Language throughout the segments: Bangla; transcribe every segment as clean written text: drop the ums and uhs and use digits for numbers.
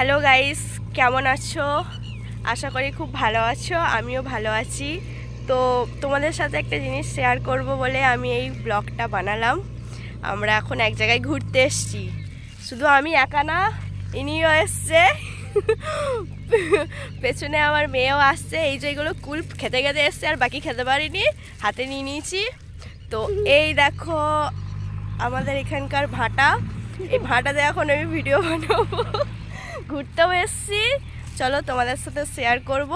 হ্যালো গাইস, কেমন আছো? আশা করি খুব ভালো আছো, আমিও ভালো আছি। তো তোমাদের সাথে একটা জিনিস শেয়ার করব বলে আমি এই ব্লগটা বানালাম। আমরা এখন এক জায়গায় ঘুরতে এসেছি। শুধু আমি একা না, ইনিও এসছে। পেছনে আমার মেয়েও আসছে। এই যে এগুলো কুল খেতে খেতে এসছে, আর বাকি খেতে পারিনি, হাতে নিয়ে নিয়েছি। তো এই দেখো আমাদের এখানকার ভাটা। এই ভাটাতে এখন আমি ভিডিও বানাবো। ঘুরতেও এসছি, চলো তোমাদের সাথে শেয়ার করব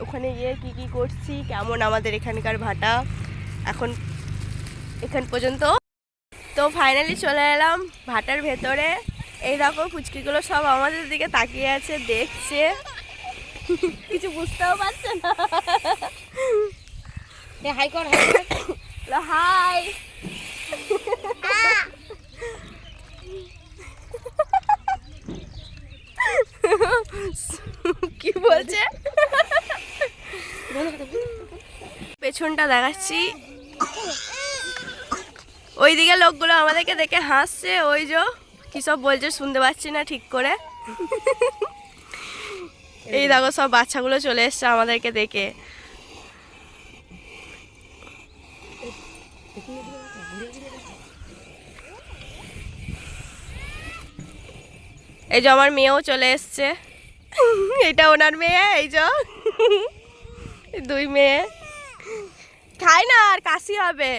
ওখানে গিয়ে কি কি করছি, কেমন আমাদের এখানকার ভাটা এখন এখান পর্যন্ত। তো ফাইনালি চলে এলাম ভাটার ভেতরে। এই দেখো পুচকিগুলো সব আমাদের দিকে তাকিয়ে আছে, দেখছে, কিছু বুঝতেও পারছে না। হাই কর, হাই। কি বলছে? পেছনটা দেখাচ্ছি, ওইদিকে লোকগুলো আমাদেরকে দেখে হাসছে। ওই যে কি সব বলছে শুনতে পাচ্ছি না ঠিক করে। এই দেখো সব বাচ্চাগুলো চলে এসছে আমাদেরকে দেখে। এই যে আমার মেয়েও চলে এসছে। এটা ওনার মেয়ে। এই যে দুই মেয়ে। খাই না, আর কাশি হবে।